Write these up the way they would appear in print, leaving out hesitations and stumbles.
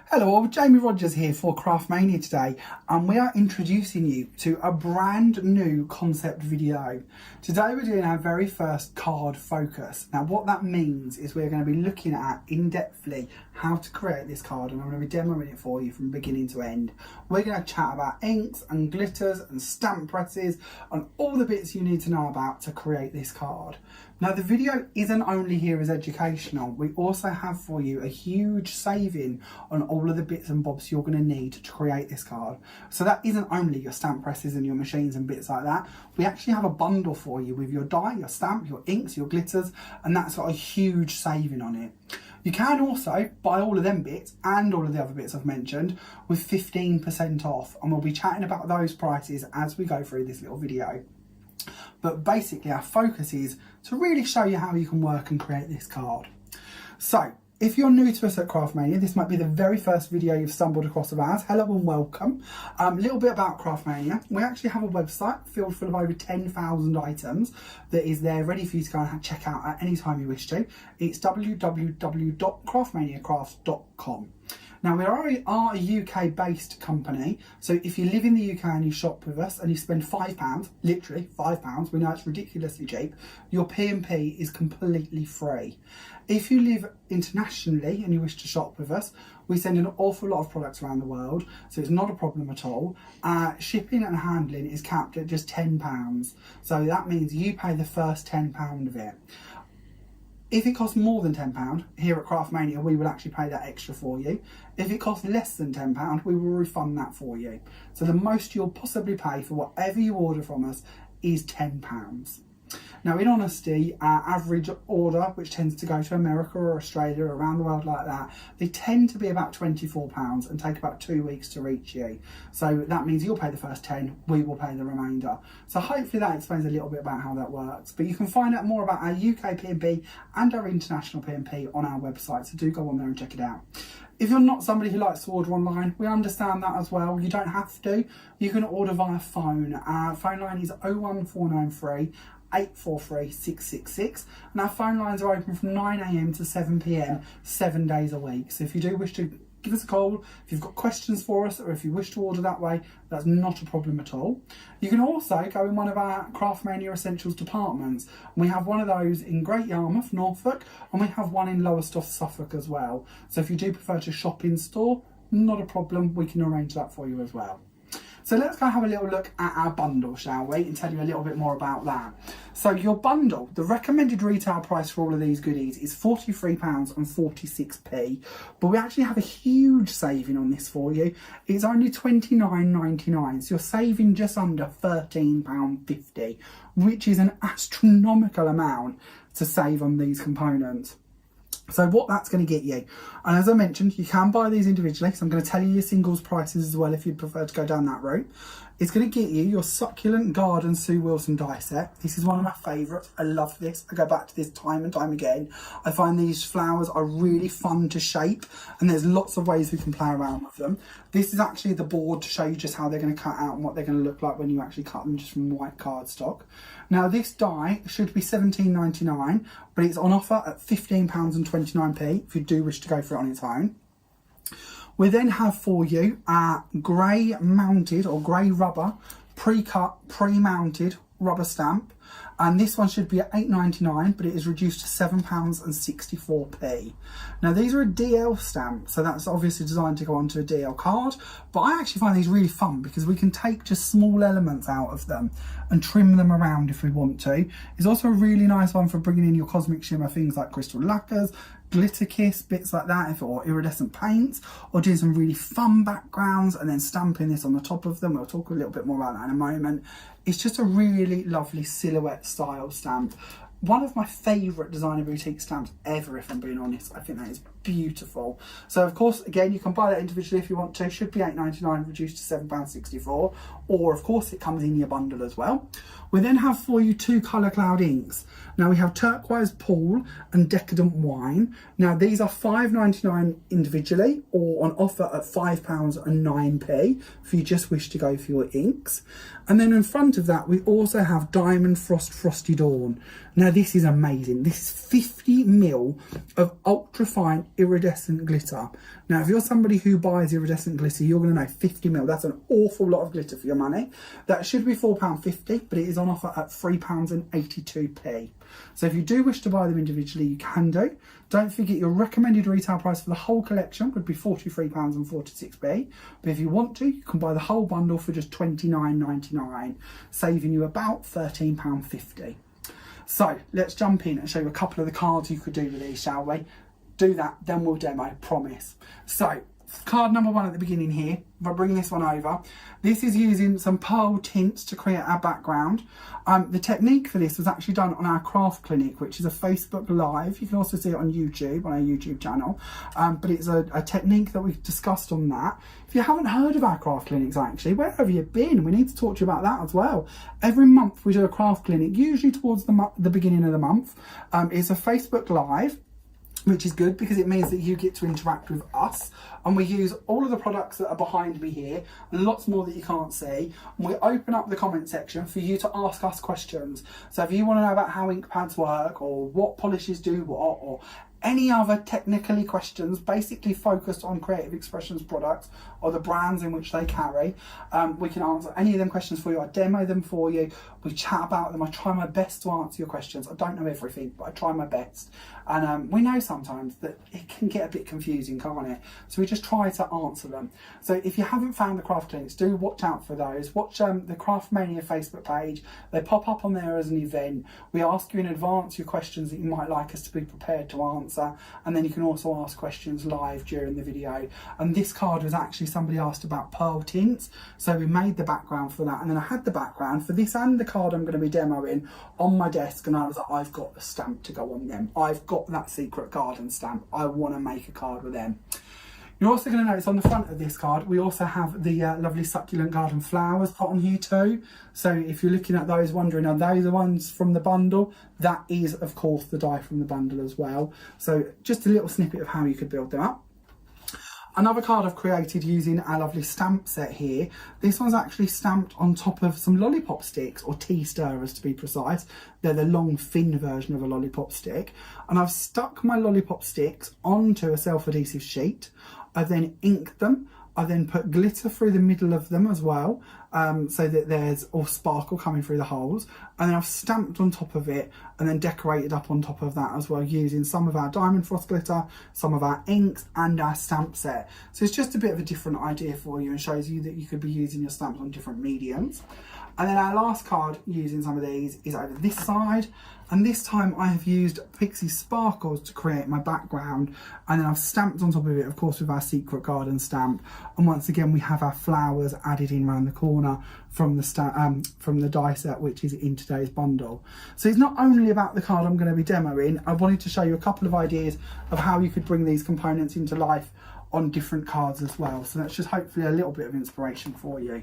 Hello, Jamie Rodgers here for Craftmania today, and we are introducing you to a brand new concept video. Today we're doing our very first card focus. Now what that means is we're going to be looking at in-depthly how to create this card, and I'm going to be demoing it for you from beginning to end. We're going to chat about inks and glitters and stamp presses and all the bits you need to know about to create this card. Now the video isn't only here as educational, we also have for you a huge saving on all of the bits and bobs you're going to need to create this card. So that isn't only your stamp presses and your machines and bits like that, we actually have a bundle for you with your die, your stamp, your inks, your glitters, and that's got a huge saving on it. You can also buy all of them bits and all of the other bits I've mentioned with 15% off, and we'll be chatting about those prices as we go through this little video. But basically our focus is to really show you how you can work and create this card. So if you're new to us at Craftmania, this might be the very first video you've stumbled across of ours. Hello and welcome. A little bit about Craftmania. We actually have a website filled full of over 10,000 items that is there ready for you to go and check out at any time you wish to. It's www.craftmaniacrafts.com. Now we are a UK based company, so if you live in the UK and you shop with us and you spend £5, literally £5, we know it's ridiculously cheap, your P&P is completely free. If you live internationally and you wish to shop with us, we send an awful lot of products around the world, so it's not a problem at all. Shipping and handling is capped at just £10, so that means you pay the first £10 of it. If it costs more than £10, here at Craftmania, we will actually pay that extra for you. If it costs less than £10, we will refund that for you. So the most you'll possibly pay for whatever you order from us is £10. Now in honesty, our average order, which tends to go to America or Australia or around the world like that, they tend to be about £24 and take about 2 weeks to reach you. So that means you'll pay the first 10, we will pay the remainder. So hopefully that explains a little bit about how that works. But you can find out more about our UK P&P and our international P&P on our website, so do go on there and check it out. If you're not somebody who likes to order online, we understand that as well. You don't have to. You can order via phone. Our phone line is 01493 843 666, and our phone lines are open from 9 AM to 7 PM 7 days a week. So if you do wish to give us a call, if you've got questions for us, or if you wish to order that way, that's not a problem at all. You can also go in one of our Craftmania Essentials departments. We have one of those in Great Yarmouth, Norfolk, and we have one in Lowestoft, Suffolk as well. So if you do prefer to shop in store, not a problem, we can arrange that for you as well. So let's go have a little look at our bundle, shall we, and tell you a little bit more about that. So your bundle, the recommended retail price for all of these goodies is £43.46, but we actually have a huge saving on this for you. It's only £29.99, so you're saving just under £13.50, which is an astronomical amount to save on these components. So what that's going to get you, and as I mentioned, you can buy these individually, so I'm going to tell you your singles prices as well if you'd prefer to go down that route. It's going to get you your Succulent Garden Sue Wilson die set. This is one of my favourites. I love this. I go back to this time and time again. I find these flowers are really fun to shape, and there's lots of ways we can play around with them. This is actually the board to show you just how they're going to cut out and what they're going to look like when you actually cut them just from white cardstock. Now this die should be £17.99, but it's on offer at £15.29 if you do wish to go for it on its own. We then have for you our grey mounted or grey rubber pre-cut, pre-mounted rubber stamp, and this one should be at £8.99, but it is reduced to £7.64. Now these are a DL stamp, so that's obviously designed to go onto a DL card, but I actually find these really fun because we can take just small elements out of them and trim them around if we want to. It's also a really nice one for bringing in your Cosmic Shimmer things like crystal lacquers, glitter kiss, bits like that, or iridescent paints, or doing some really fun backgrounds and then stamping this on the top of them. We'll talk a little bit more about that in a moment. It's just a really lovely silhouette style stamp. One of my favourite designer boutique stamps ever, if I'm being honest. I think that is beautiful. So of course, again, you can buy that individually if you want to. Should be £8.99 reduced to £7.64, or of course it comes in your bundle as well. We then have for you 2 Colour Cloud inks. Now we have Turquoise Pool and Decadent Wine. Now these are £5.99 individually, or on offer at £5.09 if you just wish to go for your inks. And then in front of that we also have Diamond Frost Frosty Dawn. Now this is amazing. This is 50ml of ultra fine iridescent glitter. Now if you're somebody who buys iridescent glitter, you're going to know 50ml, that's an awful lot of glitter for your money. That should be £4.50, but it is on offer at £3.82. So if you do wish to buy them individually, you can do. Don't forget your recommended retail price for the whole collection would be £43.46. But if you want to, you can buy the whole bundle for just £29.99, saving you about £13.50. So let's jump in and show you a couple of the cards you could do with these, shall we? Do that, then we'll demo, promise. So card number 1 at the beginning here, if I bring this one over, this is using some pearl tints to create our background. The technique for this was actually done on our craft clinic, which is a Facebook Live. You can also see it on YouTube, on our YouTube channel. But it's a technique that we've discussed on that. If you haven't heard of our craft clinics, actually, where have you been? We need to talk to you about that as well. Every month we do a craft clinic, usually towards the beginning of the month. It's a Facebook Live, which is good because it means that you get to interact with us, and we use all of the products that are behind me here and lots more that you can't see, and we open up the comment section for you to ask us questions. So if you want to know about how ink pads work, or what polishes do what, or any other technically questions basically focused on Creative Expressions products or the brands in which they carry, we can answer any of them questions for you. I demo them for you, we chat about them, I try my best to answer your questions. I don't know everything, but I try my best. And we know sometimes that it can get a bit confusing, can't it? So we just try to answer them. So if you haven't found the craft clinics, do watch out for those. Watch the Craft Mania Facebook page. They pop up on there as an event. We ask you in advance your questions that you might like us to be prepared to answer, and then you can also ask questions live during the video. And this card was actually, somebody asked about pearl tints, so we made the background for that, and then I had the background for this and the card I'm going to be demoing on my desk, and I was like, I've got the stamp to go on them. I've got that secret garden stamp. I want to make a card with them. You're also going to notice on the front of this card we also have the lovely succulent garden flowers put on here too. So if you're looking at those wondering, are those the ones from the bundle? That is of course the die from the bundle as well. So just a little snippet of how you could build them up. Another card I've created using our lovely stamp set here. This one's actually stamped on top of some lollipop sticks, or tea stirrers to be precise. They're the long thin version of a lollipop stick. And I've stuck my lollipop sticks onto a self-adhesive sheet. I then inked them. I then put glitter through the middle of them as well, so that there's all sparkle coming through the holes. And then I've stamped on top of it and then decorated up on top of that as well, using some of our Diamond Frost glitter, some of our inks and our stamp set. So it's just a bit of a different idea for you and shows you that you could be using your stamps on different mediums. And then our last card using some of these is over this side. And this time I have used Pixie Sparkles to create my background, and then I've stamped on top of it, of course, with our secret garden stamp. And once again, we have our flowers added in around the corner from the die set, which is in today's bundle. So it's not only about the card I'm going to be demoing. I wanted to show you a couple of ideas of how you could bring these components into life on different cards as well. So that's just hopefully a little bit of inspiration for you.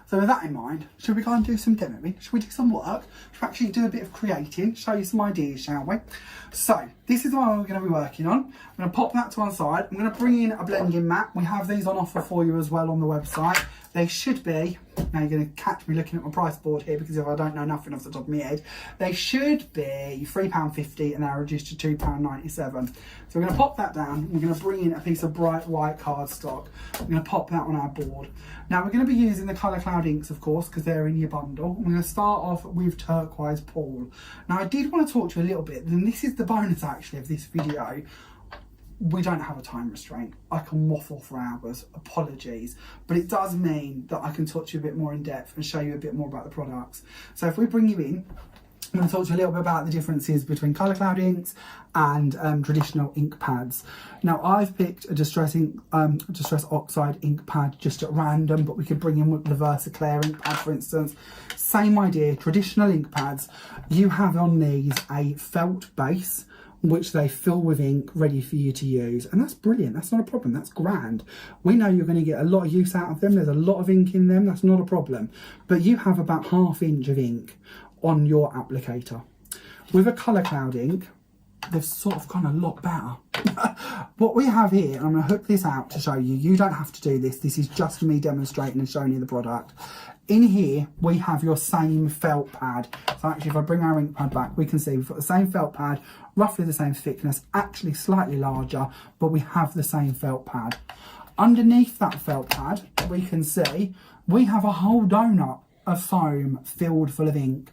So with that in mind, should we go and do some demoing? Should we do some work? Should we actually do a bit of creating? Show you some ideas, shall we? So this is what we're going to be working on. I'm going to pop that to one side. I'm going to bring in a blending mat. We have these on offer for you as well on the website. They should be, now you're going to catch me looking at my price board here, because if I don't know nothing off the top of my head, they should be £3.50 and they're reduced to £2.97. So we're going to pop that down. We're going to bring in a piece of bright white cardstock. We're going to pop that on our board. Now we're going to be using the Colour Cloud inks, of course, because they're in your bundle. We're going to start off with Turquoise Pool. Now I did want to talk to you a little bit, and this is the bonus actually of this video. We don't have a time restraint. I can waffle for hours, apologies, but it does mean that I can talk to you a bit more in depth and show you a bit more about the products. So if we bring you in, I'm going to talk to you a little bit about the differences between Colour Cloud inks and traditional ink pads. Now I've picked a Distress Oxide ink pad just at random, but we could bring in the Versaclair ink pad, for instance. Same idea, traditional ink pads. You have on these a felt base which they fill with ink ready for you to use. And that's brilliant. That's not a problem. That's grand. We know you're going to get a lot of use out of them. There's a lot of ink in them. That's not a problem. But you have about 1/2 inch of ink on your applicator. With a colour cloud ink, they've sort of gone a lot better. What we have here, I'm going to hook this out to show you. You don't have to do this. This is just me demonstrating and showing you the product. In here, we have your same felt pad. So actually, if I bring our ink pad back, we can see we've got the same felt pad, roughly the same thickness, actually slightly larger, but we have the same felt pad. Underneath that felt pad, we can see we have a whole donut of foam filled full of ink.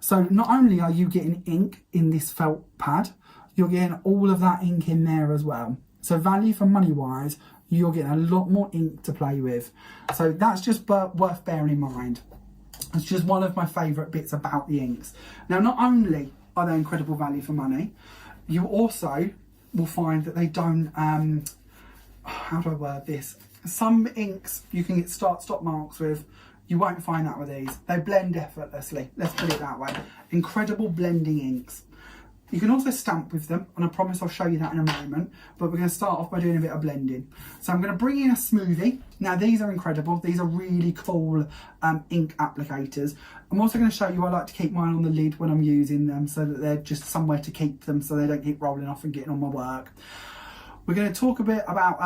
So not only are you getting ink in this felt pad, you're getting all of that ink in there as well. So value for money wise, you're getting a lot more ink to play with. So that's just worth bearing in mind. It's just one of my favourite bits about the inks. Now, not only are they incredible value for money, you also will find that they don't, how do I word this? Some inks you can get stop marks with. You won't find that with these. They blend effortlessly, let's put it that way. Incredible blending inks. You can also stamp with them, and I promise I'll show you that in a moment, but we're going to start off by doing a bit of blending. So I'm going to bring in a smoothie. Now these are incredible. These are really cool ink applicators. I'm also going to show you I like to keep mine on the lid when I'm using them so that they're just somewhere to keep them so they don't keep rolling off and getting on my work. We're going to talk a bit about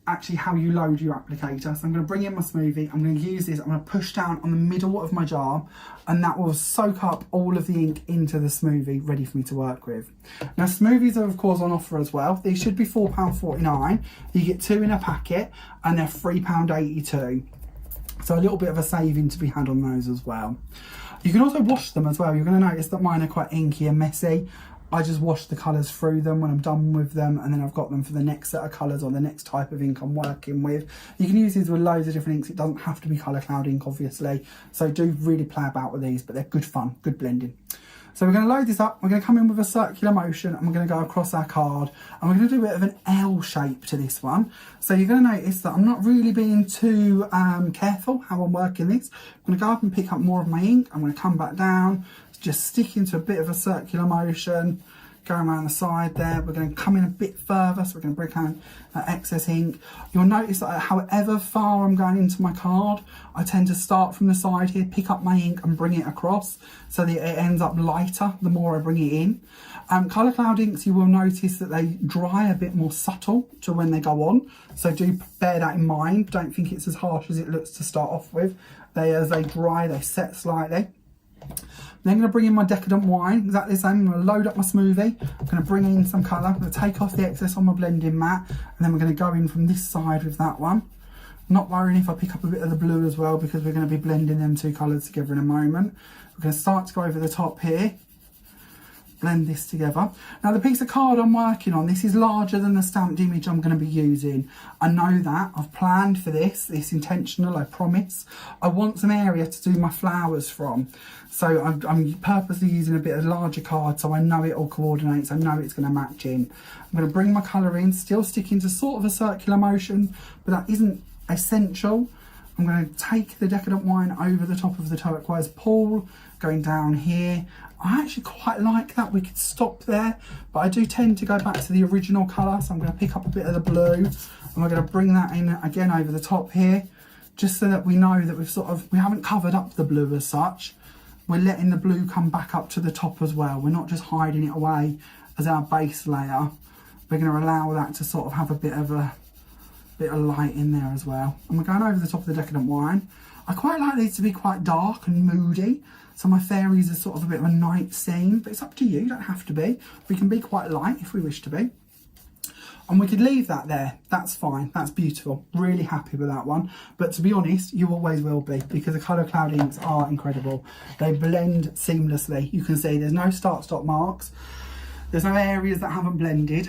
actually how you load your applicator. So I'm going to bring in my smoothie. I'm going to use this. I'm going to push down on the middle of my jar, and that will soak up all of the ink into the smoothie ready for me to work with. Now smoothies are of course on offer as well. These should be £4.49. You get 2 in a packet and they're £3.82. So a little bit of a saving to be had on those as well. You can also wash them as well. You're going to notice that mine are quite inky and messy. I just wash the colours through them when I'm done with them, and then I've got them for the next set of colours or the next type of ink I'm working with. You can use these with loads of different inks. It doesn't have to be colour cloud ink, obviously. So do really play about with these, but they're good fun, good blending. So we're going to load this up. We're going to come in with a circular motion, and we're going to go across our card, and we're going to do a bit of an L shape to this one. So you're going to notice that I'm not really being too careful how I'm working this. I'm going to go up and pick up more of my ink. I'm going to come back down, just stick into a bit of a circular motion, going around the side there. We're going to come in a bit further, so we're going to break out that excess ink. You'll notice that however far I'm going into my card, I tend to start from the side here, pick up my ink and bring it across so that it ends up lighter the more I bring it in. Colour cloud inks, you will notice that they dry a bit more subtle to when they go on, so do bear that in mind. Don't think it's as harsh as it looks to start off with. As they dry, they set slightly. Then I'm going to bring in my decadent wine, exactly the same. I'm going to load up my smoothie. I'm going to bring in some colour. I'm going to take off the excess on my blending mat, and then we're going to go in from this side with that one. Not worrying if I pick up a bit of the blue as well, because we're going to be blending them two colours together in a moment. We're going to start to go over the top here. Blend this together. Now the piece of card I'm working on, this is larger than the stamped image I'm going to be using. I know that. I've planned for this. It's intentional, I promise. I want some area to do my flowers from. So I'm purposely using a bit of larger card so I know it all coordinates. I know it's going to match in. I'm going to bring my colour in, still sticking to sort of a circular motion, but that isn't essential. I'm going to take the decadent wine over the top of the turquoise pool, going down here. I actually quite like that. We could stop there, but I do tend to go back to the original colour, so I'm going to pick up a bit of the blue, and we're going to bring that in again over the top here, just so that we know that we haven't covered up the blue as such. We're letting the blue come back up to the top as well. We're not just hiding it away as our base layer. We're going to allow that to sort of have a bit of light in there as well. And we're going over the top of the decadent wine. I quite like these to be quite dark and moody. So my fairies are sort of a bit of a night scene, but it's up to you, you don't have to be. We can be quite light if we wish to be. And we could leave that there, that's fine, that's beautiful. Really happy with that one. But to be honest, you always will be, because the colour cloud inks are incredible. They blend seamlessly. You can see there's no start-stop marks. There's no areas that haven't blended.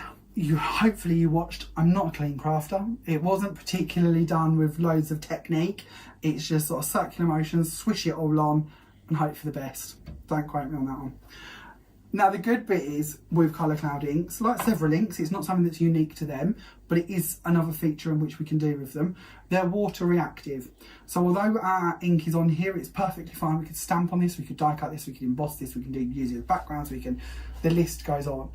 Hopefully you watched. I'm not a clean crafter. It wasn't particularly done with loads of technique. It's just sort of circular motions, swish it all on, and hope for the best. Don't quote me on that one. Now the good bit is with colour cloud inks, like several inks, it's not something that's unique to them, but it is another feature in which we can do with them. They're water reactive. So although our ink is on here, it's perfectly fine. We could stamp on this, we could die cut this, we could emboss this, we can use it as backgrounds, the list goes on.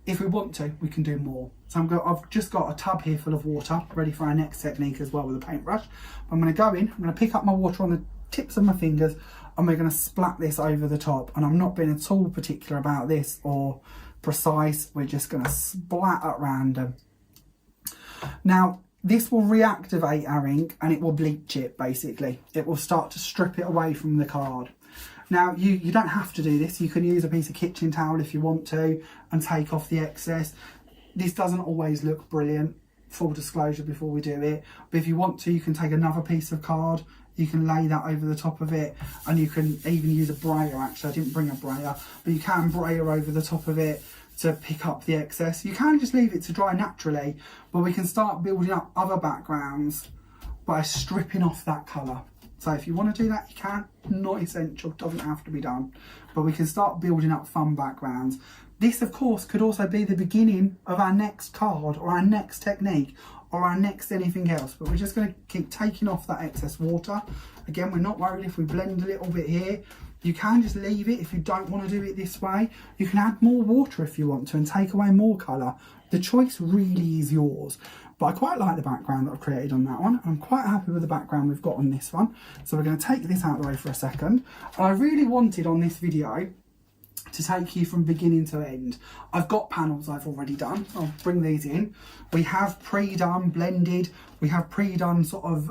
If we want to, we can do more. So I've just got a tub here full of water, ready for our next technique as well with a paintbrush. I'm going to go in, I'm going to pick up my water on the tips of my fingers, and we're going to splat this over the top. And I'm not being at all particular about this or precise. We're just going to splat at random. Now, this will reactivate our ink and it will bleach it, basically. It will start to strip it away from the card. Now, you don't have to do this. You can use a piece of kitchen towel if you want to and take off the excess. This doesn't always look brilliant, full disclosure before we do it. But if you want to, you can take another piece of card, you can lay that over the top of it, and you can even use a brayer. Actually, I didn't bring a brayer, but you can brayer over the top of it to pick up the excess. You can just leave it to dry naturally, but we can start building up other backgrounds by stripping off that colour. So if you want to do that, you can. Not essential, doesn't have to be done. But we can start building up fun backgrounds. This, of course, could also be the beginning of our next card or our next technique or our next anything else. But we're just going to keep taking off that excess water. Again, we're not worried if we blend a little bit here. You can just leave it if you don't want to do it this way. You can add more water if you want to and take away more colour. The choice really is yours. But I quite like the background that I've created on that one. I'm quite happy with the background we've got on this one. So we're going to take this out of the way for a second. And I really wanted on this video to take you from beginning to end. I've got panels I've already done. I'll bring these in. We have pre-done blended. We have pre-done sort of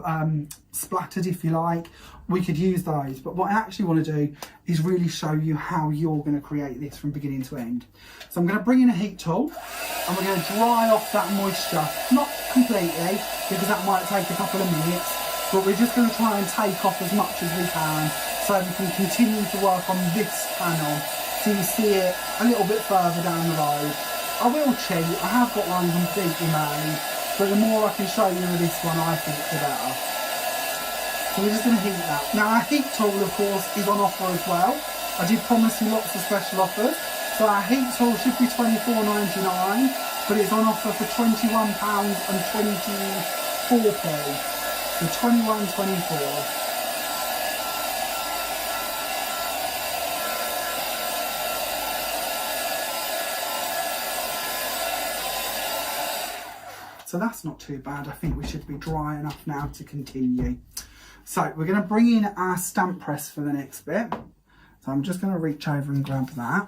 splattered, if you like. We could use those. But what I actually want to do is really show you how you're going to create this from beginning to end. So I'm going to bring in a heat tool and we're going to dry off that moisture. Not completely, because that might take a couple of minutes, but we're just going to try and take off as much as we can so we can continue to work on this panel. So you see it a little bit further down the road. I will cheat, I have got one completely made, but the more I can show you of this one, I think the better. So we're just going to heat that. Now our heat tool, of course, is on offer as well. I did promise you lots of special offers. So our heat tool should be £24.99, but it's on offer for £21.24. So £21.24. So that's not too bad. I think we should be dry enough now to continue. So we're going to bring in our stamp press for the next bit. So I'm just going to reach over and grab that.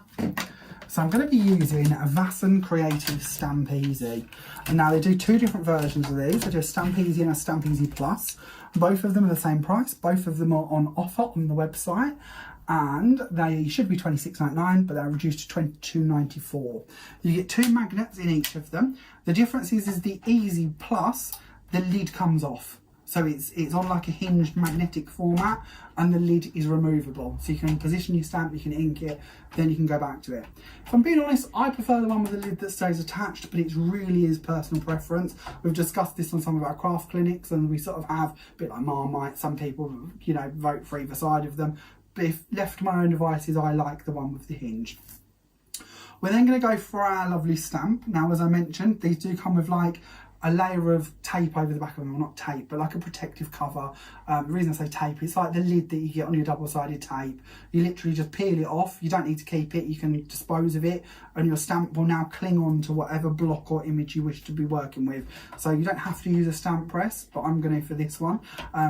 So I'm going to be using a Vasson Creative Stamp Easy. And now they do two different versions of these. They do a Stamp Easy and a Stamp Easy Plus. Both of them are the same price. Both of them are on offer on the website. And they should be £26.99, but they're reduced to £22.94. You get two magnets in each of them. The difference is the Easy Plus, the lid comes off. So it's on like a hinged magnetic format and the lid is removable. So you can position your stamp, you can ink it, then you can go back to it. If I'm being honest, I prefer the one with the lid that stays attached, but it really is personal preference. We've discussed this on some of our craft clinics and we sort of have, a bit like Marmite, some people, you know, vote for either side of them. But if left to my own devices, I like the one with the hinge. We're then going to go for our lovely stamp. Now, as I mentioned, these do come with like a layer of tape over the back of them, well, not tape, but like a protective cover. The reason I say tape, it's like the lid that you get on your double-sided tape. You literally just peel it off. You don't need to keep it. You can dispose of it and your stamp will now cling on to whatever block or image you wish to be working with. So you don't have to use a stamp press, but I'm going to for this one.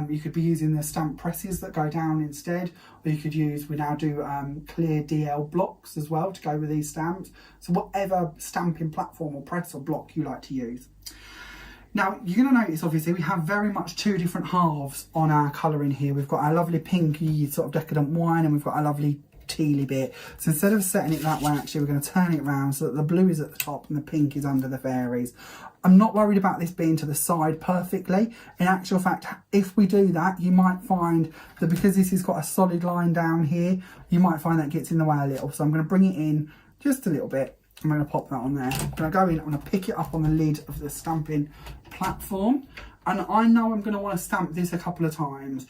You could be using the stamp presses that go down instead, or you could use, we now do clear DL blocks as well to go with these stamps. So whatever stamping platform or press or block you like to use. Now, you're going to notice, obviously, we have very much two different halves on our colouring here. We've got our lovely pinky sort of decadent wine and we've got our lovely tealy bit. So instead of setting it that way, actually, we're going to turn it around so that the blue is at the top and the pink is under the fairies. I'm not worried about this being to the side perfectly. In actual fact, if we do that, you might find that because this has got a solid line down here, you might find that gets in the way a little. So I'm going to bring it in just a little bit. I'm going to pop that on there. I'm going to go in, I'm going to pick it up on the lid of the stamping platform. And I know I'm going to want to stamp this a couple of times.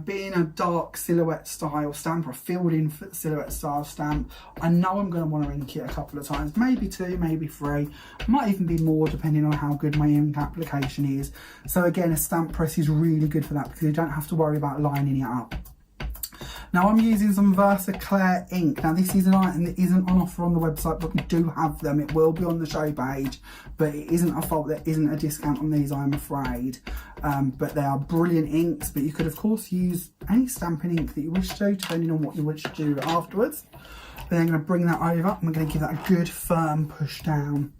Being a dark silhouette style stamp or a filled in silhouette style stamp, I know I'm going to want to ink it a couple of times. Maybe two, maybe three. Might even be more depending on how good my ink application is. So again, a stamp press is really good for that because you don't have to worry about lining it up. Now I'm using some Versaclear ink. Now this is an item that isn't on offer on the website, but we do have them. It will be on the show page, but it isn't a fault there isn't a discount on these, I'm afraid. But they are brilliant inks, but you could of course use any stamping ink that you wish to, depending on what you wish to do afterwards. Then I'm going to bring that over and we're going to give that a good firm push down.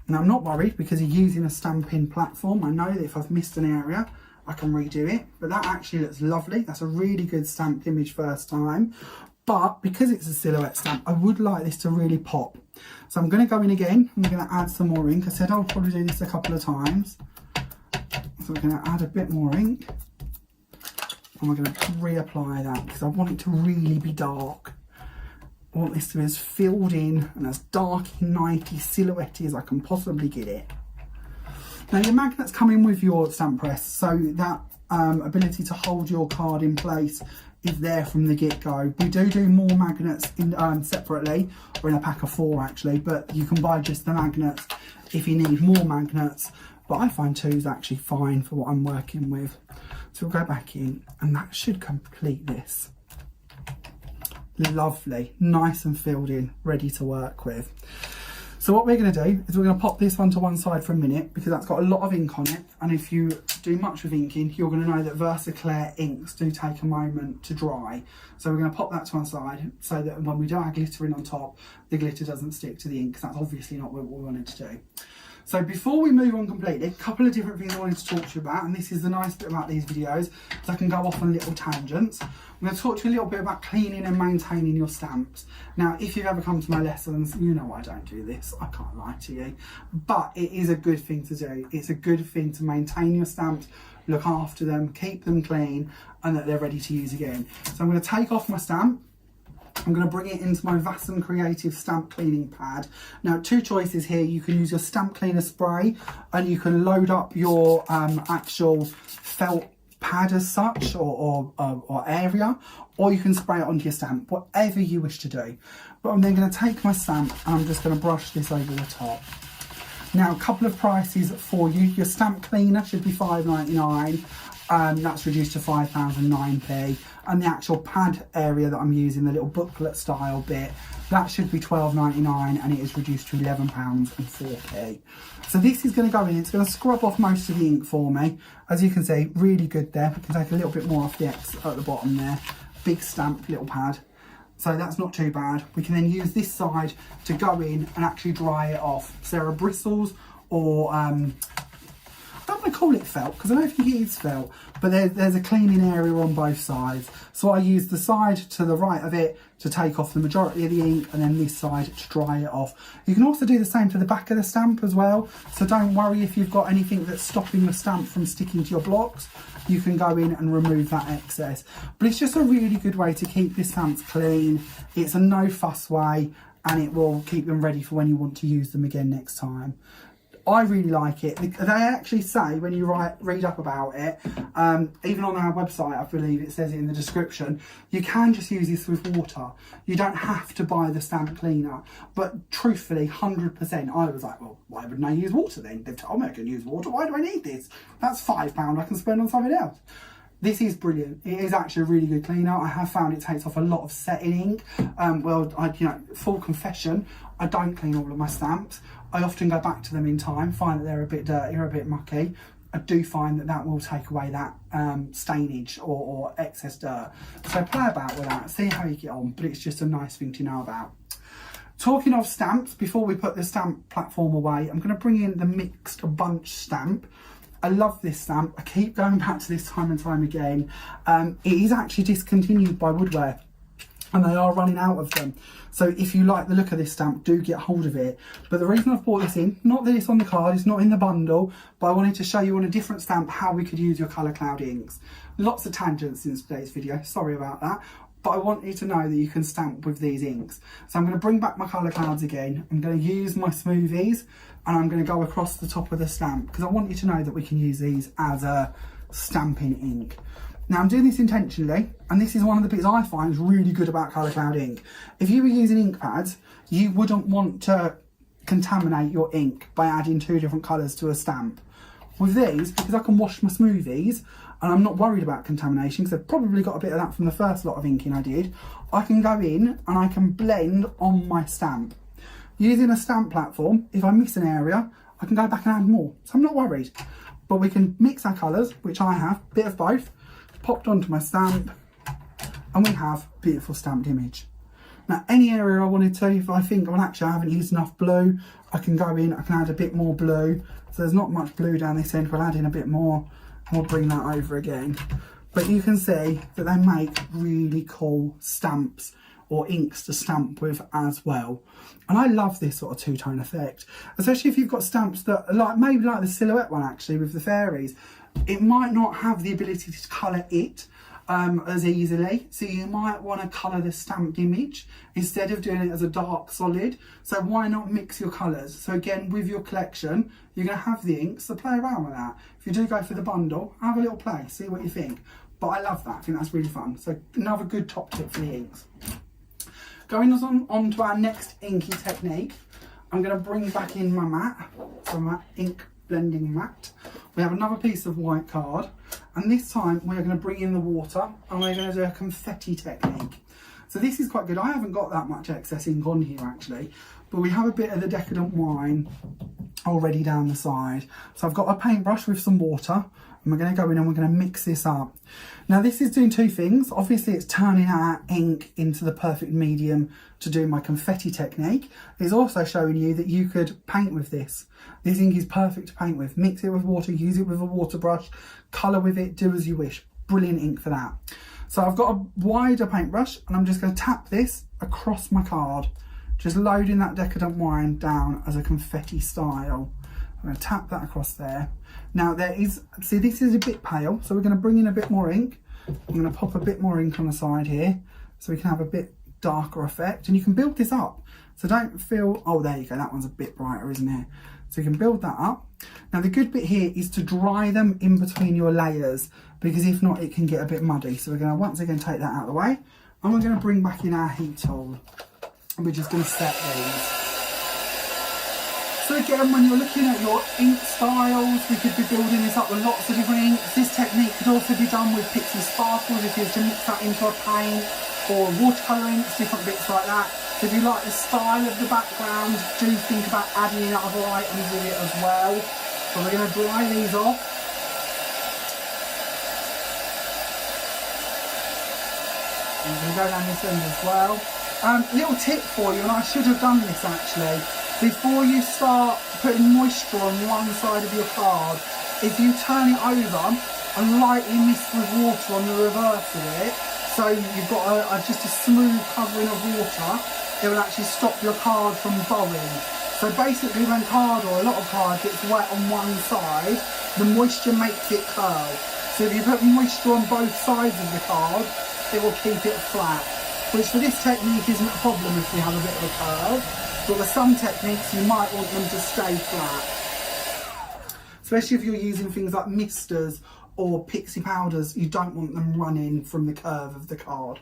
Now I'm not worried because you're using a stamping platform. I know that if I've missed an area, I can redo it, but that actually looks lovely. That's a really good stamped image first time. But because it's a silhouette stamp, I would like this to really pop. So I'm going to go in again. I'm going to add some more ink. I said I'll probably do this a couple of times. So we're going to add a bit more ink. And we're going to reapply that because I want it to really be dark. I want this to be as filled in and as dark and nighty silhouette-y as I can possibly get it. Now your magnets come in with your stamp press, so that ability to hold your card in place is there from the get-go. We do more magnets in, separately, or in a pack of 4 actually, but you can buy just the magnets if you need more magnets. But I find 2 is actually fine for what I'm working with. So we'll go back in and that should complete this. Lovely, nice and filled in, ready to work with. So what we're going to do is we're going to pop this one to one side for a minute because that's got a lot of ink on it, and if you do much with inking you're going to know that Versaclear inks do take a moment to dry. So we're going to pop that to one side so that when we do our glitter in on top, the glitter doesn't stick to the ink, because that's obviously not what we wanted to do. So before we move on completely, a couple of different things I wanted to talk to you about, and this is the nice bit about these videos, is I can go off on little tangents. I'm going to talk to you a little bit about cleaning and maintaining your stamps. Now, if you've ever come to my lessons, you know I don't do this, I can't lie to you, but it is a good thing to do. It's a good thing to maintain your stamps, look after them, keep them clean, and that they're ready to use again. So I'm going to take off my stamp. I'm going to bring it into my Vasen Creative stamp cleaning pad. Now, 2 choices here. You can use your stamp cleaner spray and you can load up your actual felt pad as such, or area, or you can spray it onto your stamp, whatever you wish to do. But I'm then going to take my stamp and I'm just going to brush this over the top. Now, a couple of prices for you. Your stamp cleaner should be £5.99. That's reduced to £5.09, and the actual pad area that I'm using, the little booklet style bit, that should be £12.99, and it is reduced to £11.04. So this is going to go in, it's going to scrub off most of the ink for me. As you can see, really good there. We can take a little bit more off the X at the bottom there. Big stamp little pad. So that's not too bad. We can then use this side to go in and actually dry it off. So there are bristles or I don't want to call it felt because I don't think it is felt, but there's a cleaning area on both sides. So I use the side to the right of it to take off the majority of the ink, and then this side to dry it off. You can also do the same to the back of the stamp as well. So don't worry if you've got anything that's stopping the stamp from sticking to your blocks. You can go in and remove that excess. But it's just a really good way to keep your stamps clean. It's a no fuss way, and it will keep them ready for when you want to use them again next time. I really like it. They actually say, when you read up about it, even on our website, I believe it says it in the description, you can just use this with water. You don't have to buy the stamp cleaner. But truthfully, 100%, I was like, well, why wouldn't I use water then? They've told me I can use water. Why do I need this? That's £5 I can spend on something else. This is brilliant. It is actually a really good cleaner. I have found it takes off a lot of setting ink. Full confession, I don't clean all of my stamps. I often go back to them in time, find that they're a bit dirty or a bit mucky. I do find that will take away that stainage or excess dirt. So play about with that, see how you get on, but it's just a nice thing to know about. Talking of stamps, before we put the stamp platform away, I'm going to bring in the mixed bunch stamp. I love this stamp. I keep going back to this time and time again. It is actually discontinued by Woodware, and they are running out of them. So if you like the look of this stamp, do get hold of it. But the reason I've brought this in, not that it's on the card, it's not in the bundle, but I wanted to show you on a different stamp how we could use your Colour Cloud inks. Lots of tangents in today's video, sorry about that. But I want you to know that you can stamp with these inks. So I'm going to bring back my Colour Clouds again. I'm going to use my smoothies and I'm going to go across the top of the stamp because I want you to know that we can use these as a stamping ink. Now I'm doing this intentionally, and this is one of the bits I find is really good about Colour Cloud ink. If you were using ink pads, you wouldn't want to contaminate your ink by adding 2 different colours to a stamp. With these, because I can wash my smoothies, and I'm not worried about contamination because I've probably got a bit of that from the first lot of inking I did, I can go in and I can blend on my stamp. Using a stamp platform, if I miss an area, I can go back and add more. So I'm not worried. But we can mix our colours, which I have, bit of both, popped onto my stamp, and we have a beautiful stamped image. Now, any area I wanted to, if I think, well, actually I haven't used enough blue, I can go in, I can add a bit more blue. So there's not much blue down this end, we'll add in a bit more, and we'll bring that over again. But you can see that they make really cool stamps or inks to stamp with as well. And I love this sort of two-tone effect, especially if you've got stamps that are like, maybe like the silhouette one actually with the fairies. It might not have the ability to colour it as easily, so you might want to colour the stamped image instead of doing it as a dark solid. So why not mix your colours? So again, with your collection, you're going to have the inks, so play around with that. If you do go for the bundle, have a little play, see what you think. But I love that, I think that's really fun. So another good top tip for the inks. Going on to our next inky technique, I'm going to bring back in my mat, so my ink blending mat. We have another piece of white card, and this time we're going to bring in the water and we're going to do a confetti technique. So this is quite good. I haven't got that much excess ink on here actually, but we have a bit of the Decadent wine already down the side. So I've got a paintbrush with some water, and we're going to go in and we're going to mix this up. Now this is doing two things. Obviously it's turning our ink into the perfect medium to do my confetti technique. It's also showing you that you could paint with this. This ink is perfect to paint with. Mix it with water, use it with a water brush, colour with it, do as you wish. Brilliant ink for that. So I've got a wider paintbrush and I'm just going to tap this across my card. Just loading that Decadent wine down as a confetti style. I'm going to tap that across there. Now there is, see this is a bit pale, so we're going to bring in a bit more ink. I'm going to pop a bit more ink on the side here so we can have a bit darker effect, and you can build this up. So don't feel, oh there you go, that one's a bit brighter, isn't it? So you can build that up. Now the good bit here is to dry them in between your layers, because if not it can get a bit muddy. So we're going to once again take that out of the way, and we're going to bring back in our heat tool, and we're just going to set these. So again, when you're looking at your ink styles, we could be building this up with lots of different inks. This technique could also be done with Pixie Sparkles if you were to mix that into a paint, or watercolour inks, different bits like that. So if you like the style of the background, do think about adding in other items with it as well. So we're going to dry these off. I'm going to go down this end as well. Little tip for you, and I should have done this actually. Before you start putting moisture on one side of your card, if you turn it over and lightly mist with water on the reverse of it, so you've got just a smooth covering of water, it will actually stop your card from bowing. So basically when card, or a lot of card, gets wet on one side, the moisture makes it curl. So if you put moisture on both sides of the card, it will keep it flat. Which for this technique isn't a problem if you have a bit of a curve. But with some techniques, you might want them to stay flat. Especially if you're using things like misters or pixie powders, you don't want them running from the curve of the card.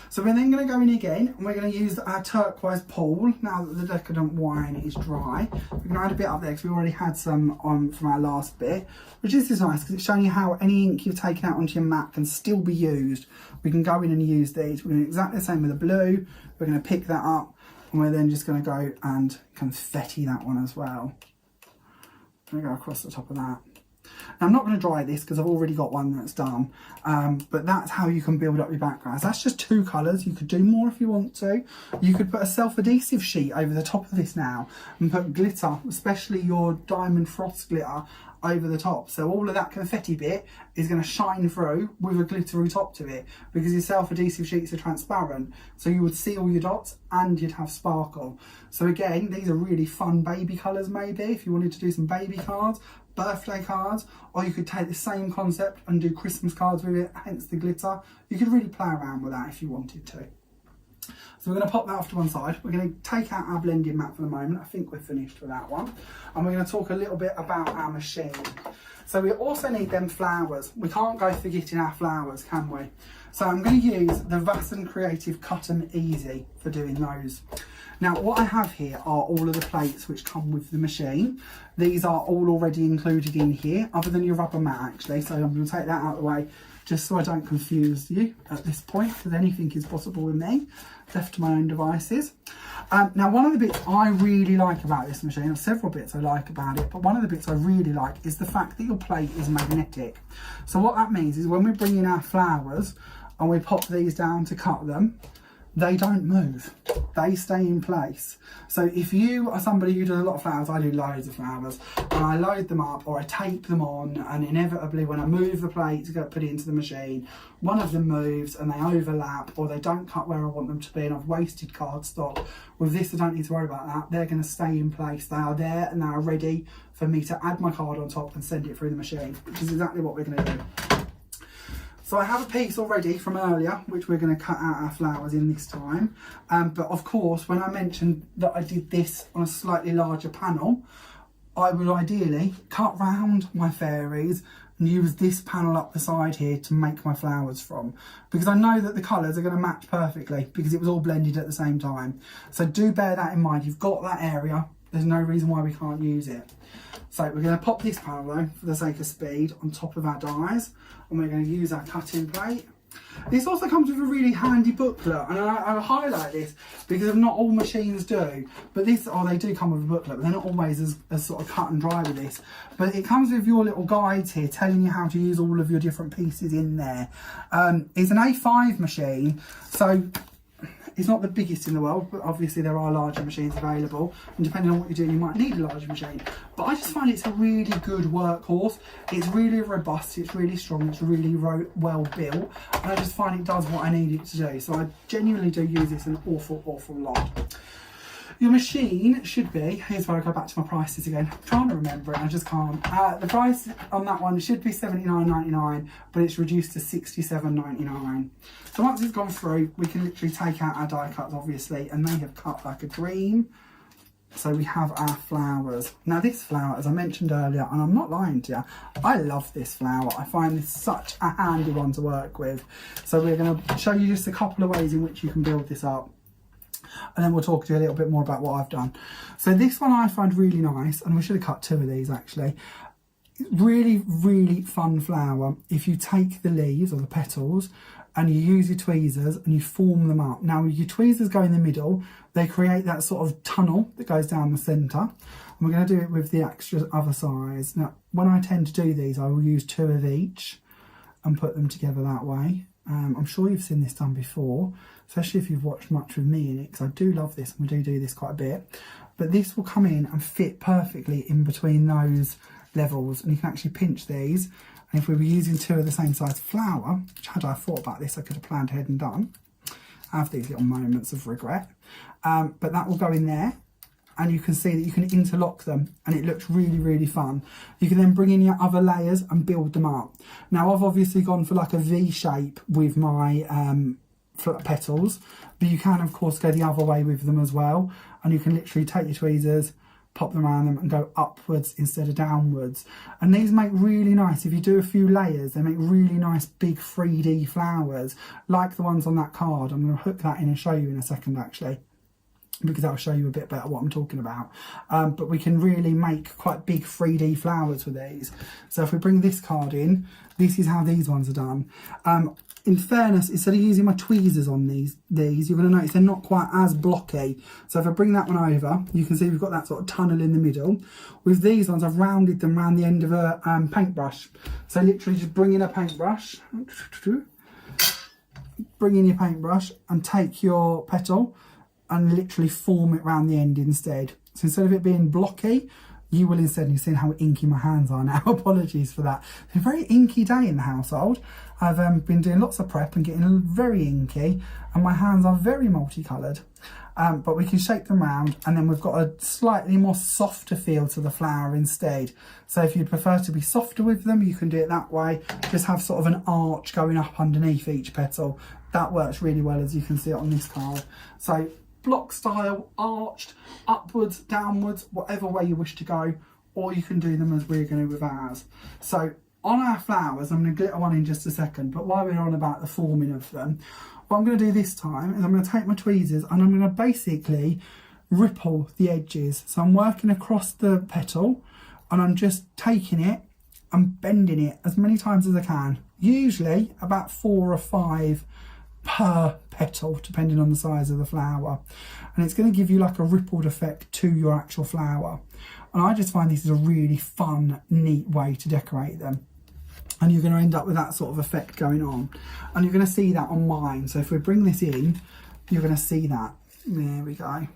So we're then going to go in again, and we're going to use our turquoise pool now that the Decadent wine is dry. We're going to add a bit up there because we already had some on from our last bit, which is nice because it's showing you how any ink you've taken out onto your mat can still be used. We can go in and use these. We're going to do exactly the same with the blue. We're going to pick that up, and we're then just going to go and confetti that one as well. I'm going to go across the top of that. Now, I'm not going to dry this because I've already got one that's done, but that's how you can build up your backgrounds. That's just two colours. You could do more if you want to. You could put a self-adhesive sheet over the top of this now and put glitter, especially your diamond frost glitter, over the top. So all of that confetti bit is going to shine through with a glittery top to it, because your self-adhesive sheets are transparent. So you would see all your dots and you'd have sparkle. So again, these are really fun baby colours maybe, if you wanted to do some baby cards, birthday cards, or you could take the same concept and do Christmas cards with it, hence the glitter. You could really play around with that if you wanted to. So we're going to pop that off to one side. We're going to take out our blending mat for the moment. I think we're finished with that one. And we're going to talk a little bit about our machine. So we also need them flowers. We can't go forgetting our flowers, can we? So I'm going to use the Vasson Creative Cut 'em Easy for doing those. Now what I have here are all of the plates which come with the machine. These are all already included in here, other than your rubber mat actually, so I'm going to take that out of the way just so I don't confuse you at this point, because anything is possible with me, left to my own devices. Now one of the bits I really like about this machine, or several bits I like about it, but one of the bits I really like is the fact that your plate is magnetic. So what that means is when we bring in our flowers and we pop these down to cut them, they don't move, they stay in place. So if you are somebody who does a lot of flowers, I do loads of flowers, and I load them up or I tape them on, and inevitably when I move the plate to go put it into the machine, one of them moves and they overlap, or they don't cut where I want them to be and I've wasted cardstock. With this I don't need to worry about that, they're going to stay in place, they are there and they are ready for me to add my card on top and send it through the machine, which is exactly what we're going to do. So I have a piece already from earlier, which we're going to cut out our flowers in this time. But of course, when I mentioned that I did this on a slightly larger panel, I would ideally cut round my fairies and use this panel up the side here to make my flowers from. Because I know that the colours are going to match perfectly because it was all blended at the same time. So do bear that in mind. You've got that area. There's no reason why we can't use it. So we're going to pop this panel though, for the sake of speed, on top of our dies, and we're going to use our cutting plate. This also comes with a really handy booklet, and I highlight this because not all machines do, but this, or they do come with a booklet, but they're not always as sort of cut and dry with this. But it comes with your little guides here telling you how to use all of your different pieces in there. It's an A5 machine, so it's not the biggest in the world, but obviously there are larger machines available, and depending on what you're doing you might need a larger machine. But I just find it's a really good workhorse. It's really robust, it's really strong, it's really well built, and I just find it does what I need it to do. So I genuinely do use this an awful lot. Your machine should be, here's where I go back to my prices again. I'm trying to remember it, I just can't. The price on that one should be $79.99, but it's reduced to $67.99. So once it's gone through, we can literally take out our die cuts, obviously, and they have cut like a dream. So we have our flowers. Now this flower, as I mentioned earlier, and I'm not lying to you, I love this flower. I find this such a handy one to work with. So we're going to show you just a couple of ways in which you can build this up, and then we'll talk to you a little bit more about what I've done. So this one I find really nice, and we should have cut two of these actually. Really fun flower if you take the leaves or the petals and you use your tweezers and you form them up. Now your tweezers go in the middle, they create that sort of tunnel that goes down the centre, and we're going to do it with the extra other size. Now when I tend to do these, I will use two of each and put them together that way. I'm sure you've seen this done before, especially if you've watched much with me in it, because I do love this and we do this quite a bit. But this will come in and fit perfectly in between those levels, and you can actually pinch these. And if we were using two of the same size flower, which had I thought about this I could have planned ahead and done, I have these little moments of regret, but that will go in there, and you can see that you can interlock them and it looks really fun. You can then bring in your other layers and build them up. Now I've obviously gone for like a V shape with my petals, but you can of course go the other way with them as well, and you can literally take your tweezers, pop them around them and go upwards instead of downwards. And these make really nice, if you do a few layers, they make really nice big 3D flowers like the ones on that card. I'm going to hook that in and show you in a second actually, because that'll show you a bit better what I'm talking about. But we can really make quite big 3D flowers with these. So if we bring this card in, this is how these ones are done. In fairness, instead of using my tweezers on these, you're going to notice they're not quite as blocky. So if I bring that one over, you can see we've got that sort of tunnel in the middle. With these ones, I've rounded them around the end of a paintbrush. So literally just bring in a paintbrush, bring in your paintbrush and take your petal and literally form it around the end instead. So instead of it being blocky, you will instead, you've seen how inky my hands are now, apologies for that. It's a very inky day in the household. I've been doing lots of prep and getting very inky, and my hands are very multicoloured. But we can shape them round, and then we've got a slightly more softer feel to the flower instead. So if you'd prefer to be softer with them, you can do it that way. Just have sort of an arch going up underneath each petal. That works really well, as you can see it on this card. So block style, arched, upwards, downwards, whatever way you wish to go, or you can do them as we're going to with ours. So on our flowers, I'm going to glitter one in just a second, but while we're on about the forming of them, what I'm going to do this time is I'm going to take my tweezers and I'm going to basically ripple the edges. So I'm working across the petal and I'm just taking it and bending it as many times as I can. Usually about 4 or 5 per petal, depending on the size of the flower. And it's going to give you like a rippled effect to your actual flower. And I just find this is a really fun, neat way to decorate them. And you're going to end up with that sort of effect going on. And you're going to see that on mine. So if we bring this in, you're going to see that. There we go.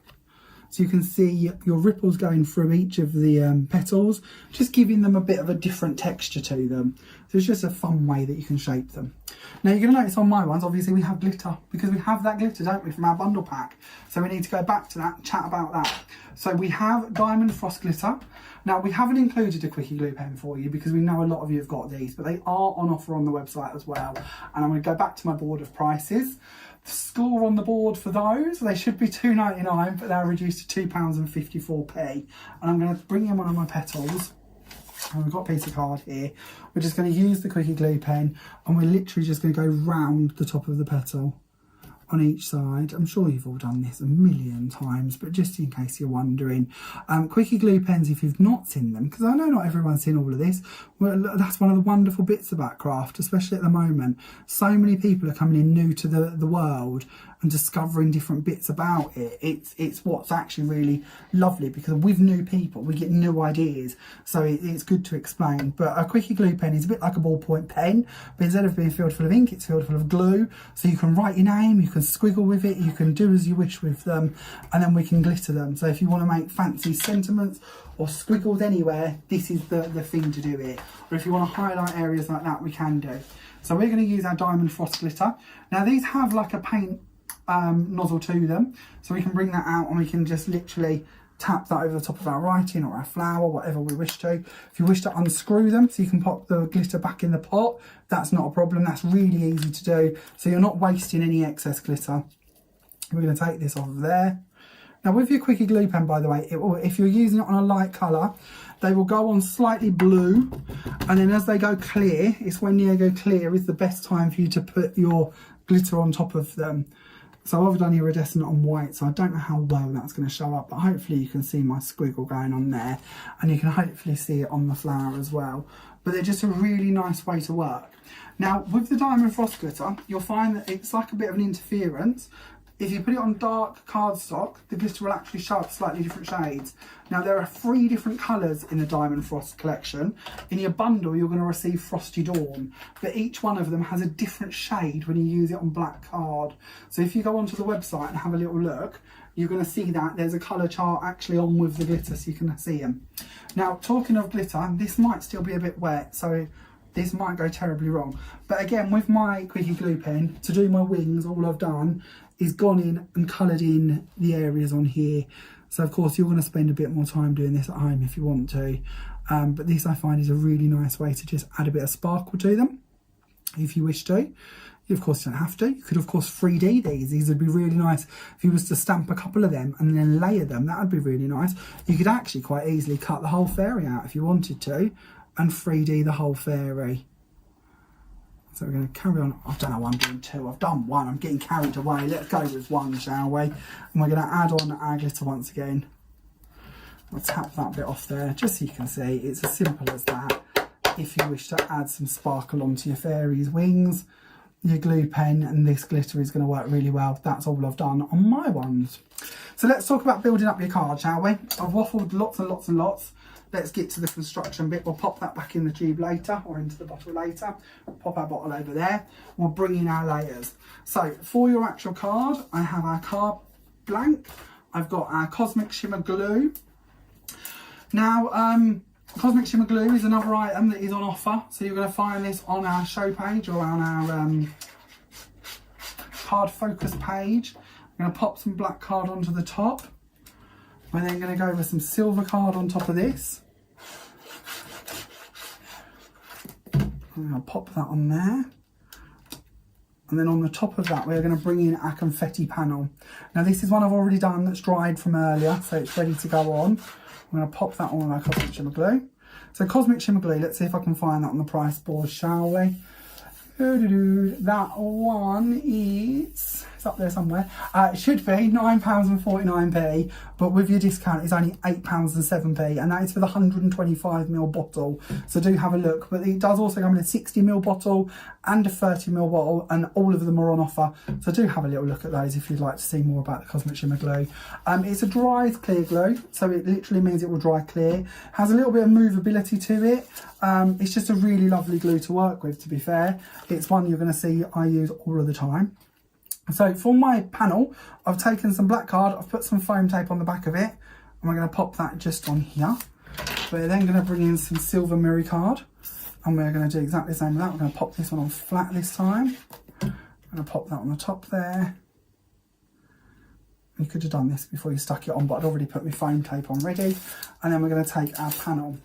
So you can see your ripples going through each of the petals, just giving them a bit of a different texture to them. So it's just a fun way that you can shape them. Now you're going to notice on my ones, obviously we have glitter, because we have that glitter, don't we, from our bundle pack. So we need to go back to that and chat about that. So we have Diamond Frost Glitter. Now we haven't included a quickie glue pen for you because we know a lot of you have got these, but they are on offer on the website as well. And I'm going to go back to my board of prices. The score on the board for those, they should be £2.99, but they're reduced to £2.54. And I'm going to bring in one of my petals. And we've got a piece of card here. We're just going to use the quickie glue pen and we're literally just going to go round the top of the petal on each side. I'm sure you've all done this a million times, but just in case you're wondering, quickie glue pens, if you've not seen them, because I know not everyone's seen all of this, well, that's one of the wonderful bits about craft, especially at the moment. So many people are coming in new to the world and discovering different bits about it. It's what's actually really lovely, because with new people we get new ideas, so it's good to explain. But a quickie glue pen is a bit like a ballpoint pen, but instead of being filled full of ink, it's filled full of glue. So you can write your name, you can squiggle with it, you can do as you wish with them, and then we can glitter them. So if you want to make fancy sentiments or squiggles anywhere, this is the thing to do it. Or if you want to highlight areas like that, we can do. So we're going to use our Diamond Frost Glitter. Now these have like a paint nozzle to them, so we can bring that out and we can just literally tap that over the top of our writing or our flower, whatever we wish to. If you wish to unscrew them so you can pop the glitter back in the pot, that's not a problem. That's really easy to do, so you're not wasting any excess glitter. We're going to take this off of there. Now with your quickie glue pen, by the way, if you're using it on a light colour, they will go on slightly blue, and then as they go clear, it's when they go clear is the best time for you to put your glitter on top of them. So I've done iridescent on white, so I don't know how well that's going to show up, but hopefully you can see my squiggle going on there, and you can hopefully see it on the flower as well. But they're just a really nice way to work. Now with the Diamond Frost Glitter, you'll find that it's like a bit of an interference. If you put it on dark cardstock, the glitter will actually show up slightly different shades. Now there are 3 different colours in the Diamond Frost collection. In your bundle you're going to receive Frosty Dawn, but each one of them has a different shade when you use it on black card. So if you go onto the website and have a little look, you're going to see that there's a colour chart actually on with the glitter, so you can see them. Now talking of glitter, this might still be a bit wet, so this might go terribly wrong. But again, with my quickie glue pen, to do my wings, all I've done is gone in and coloured in the areas on here. So of course you're going to spend a bit more time doing this at home if you want to. But this I find is a really nice way to just add a bit of sparkle to them, if you wish to. You of course don't have to. You could of course 3D these. These would be really nice if you was to stamp a couple of them and then layer them. That would be really nice. You could actually quite easily cut the whole fairy out if you wanted to, and 3D the whole fairy. So we're going to carry on. I don't know why I'm doing 2. I've done 1. I'm getting carried away. Let's go with 1, shall we? And we're going to add on our glitter once again. I'll tap that bit off there, just so you can see. It's as simple as that. If you wish to add some sparkle onto your fairy's wings, your glue pen and this glitter is going to work really well. That's all I've done on my ones. So let's talk about building up your card, shall we? I've waffled lots and lots and lots. Let's get to the construction bit. We'll pop that back in the tube later, or into the bottle later. Pop our bottle over there. We'll bring in our layers. So for your actual card, I have our card blank. I've got our Cosmic Shimmer glue. Now, Cosmic Shimmer glue is another item that is on offer. So you're going to find this on our show page or on our card focus page. I'm going to pop some black card onto the top. We're then going to go with some silver card on top of this. I'm going to pop that on there. And then on the top of that, we're going to bring in our confetti panel. Now this is one I've already done that's dried from earlier, so it's ready to go on. I'm going to pop that on with our Cosmic Shimmer glue. So Cosmic Shimmer Glue, let's see if I can find that on the price board, shall we? That one is, it's up there somewhere. It should be £9.49, but with your discount it's only £8.07, and that is for the 125ml bottle. So do have a look. But it does also come in a 60ml bottle and a 30ml bottle, and all of them are on offer. So do have a little look at those if you'd like to see more about the Cosmic Shimmer Glue. It's a dry clear glue, so it literally means it will dry clear. Has a little bit of movability to it. It's just a really lovely glue to work with, to be fair. It's one you're going to see I use all of the time. So for my panel, I've taken some black card, I've put some foam tape on the back of it, and we're going to pop that just on here. We're then going to bring in some silver mirror card, and we're going to do exactly the same with that. We're going to pop this one on flat this time. I'm going to pop that on the top there. You could have done this before you stuck it on, but I'd already put my foam tape on ready. And then we're going to take our panel.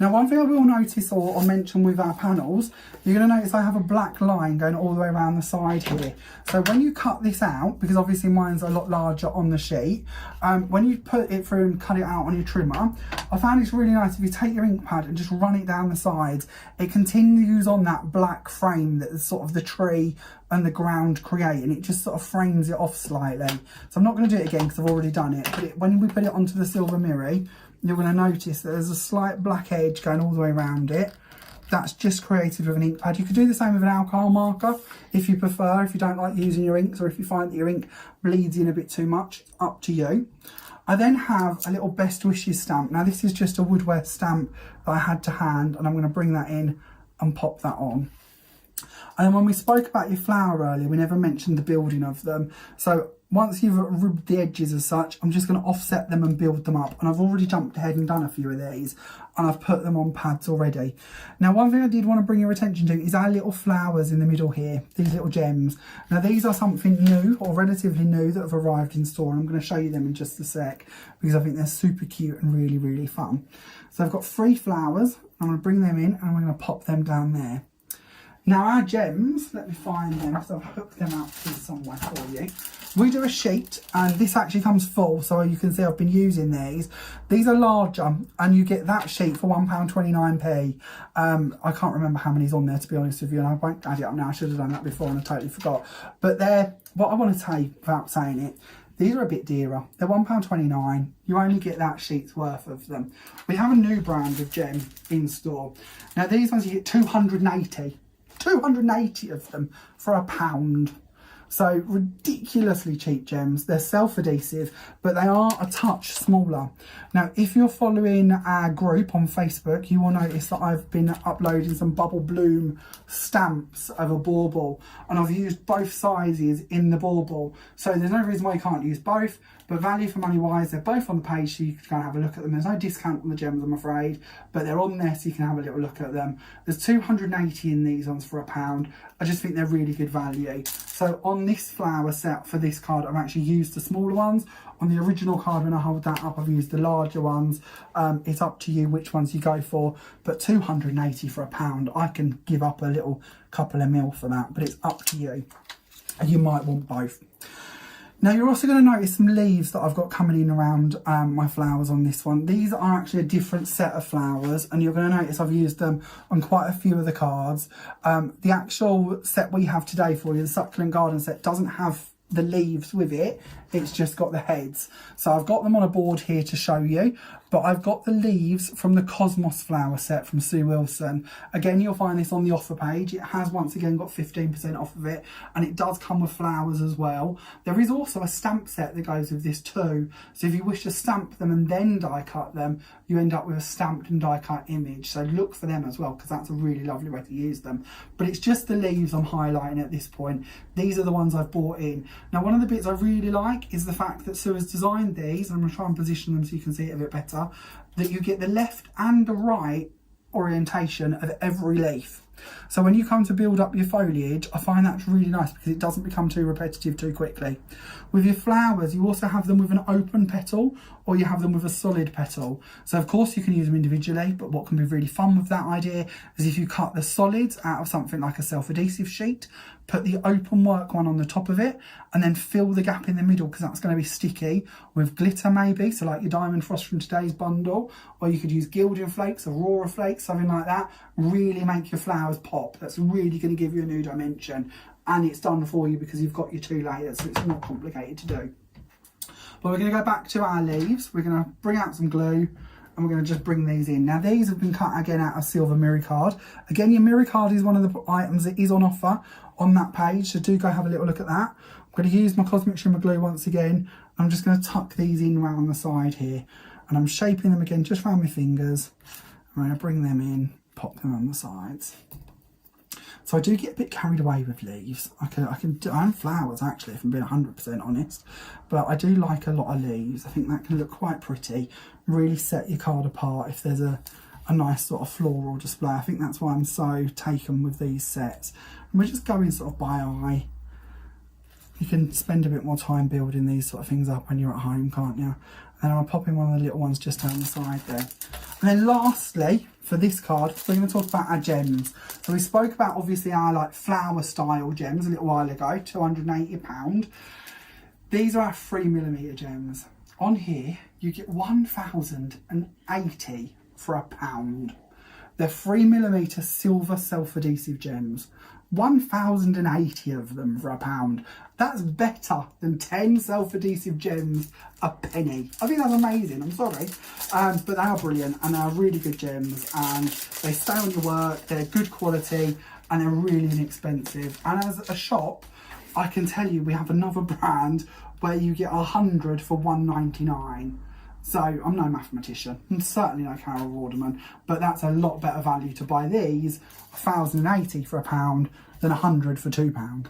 Now, one thing I will notice or mention with our panels, you're going to notice I have a black line going all the way around the side here. So when you cut this out, because obviously mine's a lot larger on the sheet, when you put it through and cut it out on your trimmer, I found it's really nice if you take your ink pad and just run it down the sides, it continues on that black frame that is sort of the tree and the ground create, and it just sort of frames it off slightly. So I'm not going to do it again because I've already done it, but when we put it onto the silver mirror, you're going to notice that there's a slight black edge going all the way around it. That's just created with an ink pad. You could do the same with an alcohol marker if you prefer, if you don't like using your inks, or if you find that your ink bleeds in a bit too much, up to you. I then have a little best wishes stamp. Now this is just a woodware stamp that I had to hand, and I'm going to bring that in and pop that on. And then when we spoke about your flower earlier, we never mentioned the building of them. So once you've rubbed the edges as such, I'm just going to offset them and build them up. And I've already jumped ahead and done a few of these, and I've put them on pads already. Now, one thing I did want to bring your attention to is our little flowers in the middle here, these little gems. Now, these are something new, or relatively new, that have arrived in store. And I'm going to show you them in just a sec, because I think they're super cute and really, really fun. So I've got 3 flowers. I'm going to bring them in, and I'm going to pop them down there. Now our gems, let me find them, because I've hooked them out here somewhere for you. We do a sheet, and this actually comes full, so you can see I've been using these. These are larger, and you get that sheet for £1.29. I can't remember how many's on there, to be honest with you, and I won't add it up now. I should have done that before and I totally forgot. But they're, what I want to say without saying it, these are a bit dearer. They're £1.29. You only get that sheet's worth of them. We have a new brand of gem in store. Now these ones you get 280 of them for £1. So ridiculously cheap gems. They're self-adhesive, but they are a touch smaller. Now, if you're following our group on Facebook, you will notice that I've been uploading some Bubble Bloom stamps of a bauble, and I've used both sizes in the bauble. So there's no reason why you can't use both, but value for money wise, they're both on the page, so you can go and have a look at them. There's no discount on the gems, I'm afraid, but they're on there so you can have a little look at them. There's 280 in these ones for £1. I just think they're really good value. So on this flower set for this card, I've actually used the smaller ones. On the original card, when I hold that up, I've used the larger ones. It's up to you which ones you go for, but 280 for £1. I can give up a little couple of mil for that, but it's up to you. And you might want both. Now you're also going to notice some leaves that I've got coming in around my flowers on this one. These are actually a different set of flowers, and you're going to notice I've used them on quite a few of the cards. The actual set we have today for you, the Succulent Garden set, doesn't have the leaves with it, it's just got the heads. So I've got them on a board here to show you, but I've got the leaves from the Cosmos flower set from Sue Wilson. Again, you'll find this on the offer page. It has once again got 15% off of it, and it does come with flowers as well. There is also a stamp set that goes with this too, so if you wish to stamp them and then die cut them, you end up with a stamped and die cut image. So look for them as well, because that's a really lovely way to use them. But it's just the leaves I'm highlighting at this point. These are the ones I've bought in. Now, one of the bits I really like is the fact that Sue has designed these, and I'm going to try and position them so you can see it a bit better, that you get the left and the right orientation of every leaf. So when you come to build up your foliage, I find that's really nice because it doesn't become too repetitive too quickly. With your flowers, you also have them with an open petal or you have them with a solid petal. So of course you can use them individually, but what can be really fun with that idea is if you cut the solids out of something like a self-adhesive sheet, put the open work one on the top of it, and then fill the gap in the middle because that's going to be sticky with glitter maybe, so like your Diamond Frost from today's bundle, or you could use gilding flakes, aurora flakes, something like that. Really make your flowers pop. That's really going to give you a new dimension, and it's done for you because you've got your 2 layers, so it's not complicated to do. But we're going to go back to our leaves. We're going to bring out some glue and we're going to just bring these in. Now these have been cut again out of silver mirror card. Again, your mirror card is one of the items that is on offer on that page, so do go have a little look at that. I'm going to use my Cosmic Shimmer glue once again. I'm just going to tuck these in around the side here, and I'm shaping them again just around my fingers. I'm going to bring them in, pop them on the sides. So I do get a bit carried away with leaves. I and flowers actually, if I'm being 100% honest. But I do like a lot of leaves. I think that can look quite pretty. Really set your card apart if there's a nice sort of floral display. I think that's why I'm so taken with these sets. And we're just going sort of by eye. You can spend a bit more time building these sort of things up when you're at home, can't you? And I'm popping one of the little ones just down the side there. And then lastly, for this card, we're going to talk about our gems. So we spoke about obviously our like flower style gems a little while ago, £280. These are our 3mm gems. On here, you get 1,080 for £1. They're 3mm silver self-adhesive gems. 1,080 of them for £1. That's better than 10 self-adhesive gems a penny. I think that's amazing, I'm sorry. But they are brilliant and they are really good gems and they stay on your work, they're good quality and they're really inexpensive. And as a shop, I can tell you we have another brand where you get 100 for £1.99. So I'm no mathematician, I'm certainly no Carol Vorderman, but that's a lot better value to buy these 1,080 for £1 than 100 for £2. So I'm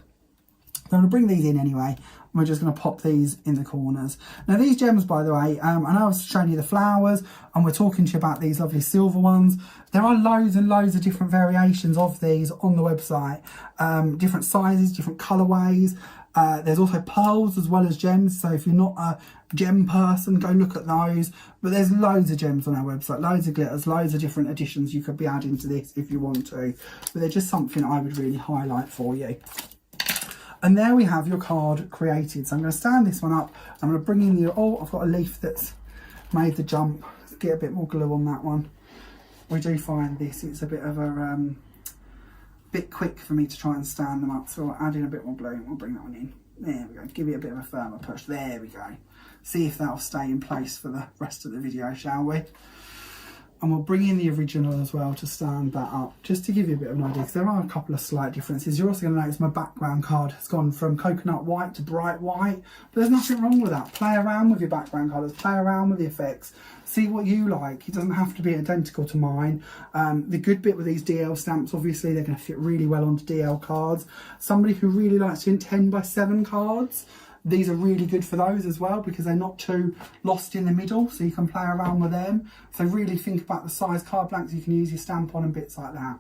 going to bring these in anyway, and we're just going to pop these in the corners. Now these gems, by the way, I know I was showing you the flowers and we're talking to you about these lovely silver ones. There are loads and loads of different variations of these on the website, different sizes, different colourways. There's also pearls as well as gems, so if you're not a gem person, go look at those. But there's loads of gems on our website, loads of glitters, loads of different additions you could be adding to this if you want to. But they're just something I would really highlight for you. And there we have your card created. So I'm going to stand this one up. I'm going to bring in the, oh, I've got a leaf that's made the jump. Let's get a bit more glue on that one. We do find this, it's a bit of a bit quick for me to try and stand them up, so I'll add in a bit more glue and we'll bring that one in. There we go, give it a bit of a firmer push. There we go. See if that'll stay in place for the rest of the video, shall we? And we'll bring in the original as well to stand that up, just to give you a bit of an idea, because there are a couple of slight differences. You're also going to notice my background card has gone from coconut white to bright white, but there's nothing wrong with that. Play around with your background colours, play around with the effects, see what you like. It doesn't have to be identical to mine. The good bit with these DL stamps, obviously they're going to fit really well onto DL cards. Somebody who really likes doing 10x7 cards, these are really good for those as well because they're not too lost in the middle, so you can play around with them. So really think about the size card blanks you can use your stamp on and bits like that.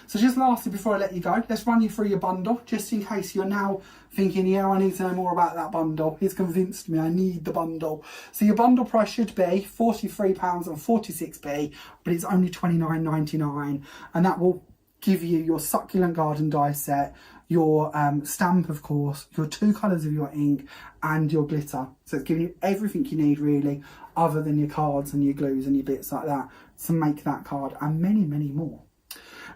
So just lastly, before I let you go, let's run you through your bundle, just in case you're now thinking, yeah, I need to know more about that bundle. He's convinced me I need the bundle. So your bundle price should be £43.46, but it's only £29.99, and that will give you your succulent garden die set, your stamp, of course, your 2 colours of your ink and your glitter. So it's giving you everything you need really, other than your cards and your glues and your bits like that to make that card, and many, many more.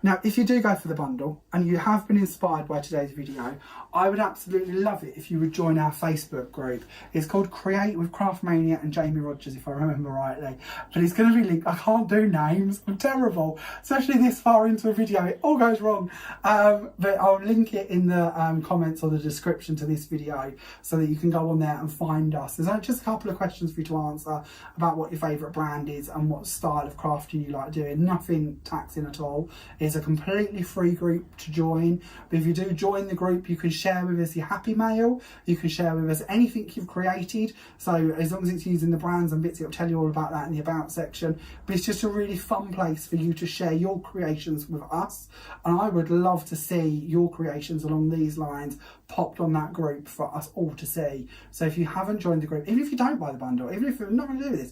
Now, if you do go for the bundle and you have been inspired by today's video, I would absolutely love it if you would join our Facebook group. It's called Create with Craftmania and Jamie Rodgers, if I remember rightly. But it's going to be linked. I can't do names. I'm terrible. Especially this far into a video. It all goes wrong. But I'll link it in the comments or the description to this video so that you can go on there and find us. There's just a couple of questions for you to answer about what your favourite brand is and what style of crafting you like doing. Nothing taxing at all. It's It's a completely free group to join, but if you do join the group, you can share with us your happy mail, you can share with us anything you've created, so as long as it's using the brands and bits, it'll tell you all about that in the about section. But it's just a really fun place for you to share your creations with us, and I would love to see your creations along these lines popped on that group for us all to see. So if you haven't joined the group, even if you don't buy the bundle, even if you're not going to do this,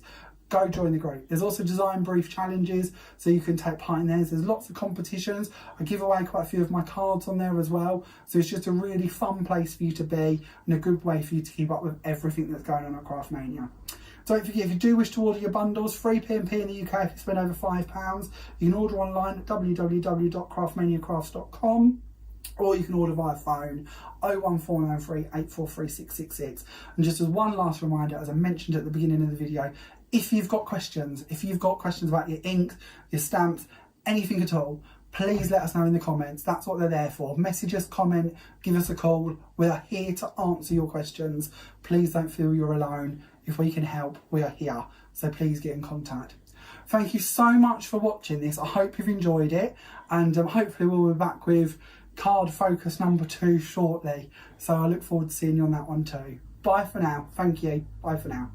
go join the group. There's also design brief challenges, so you can take part in theirs. There's lots of competitions. I give away quite a few of my cards on there as well. So it's just a really fun place for you to be and a good way for you to keep up with everything that's going on at Craftmania. Don't forget, if you do wish to order your bundles, free P&P in the UK if you spend over £5. You can order online at www.craftmaniacrafts.com. or you can order via phone 01493 843 666. And just as one last reminder, as I mentioned at the beginning of the video, if you've got questions about your ink, your stamps, anything at all, please let us know in the comments. That's what they're there for. Message us, comment, give us a call. We are here to answer your questions. Please don't feel you're alone. If we can help, we are here. So please get in contact. Thank you so much for watching this. I hope you've enjoyed it, and hopefully we'll be back with card focus number 2 shortly. So I look forward to seeing you on that one too. Bye for now. Thank you. Bye for now.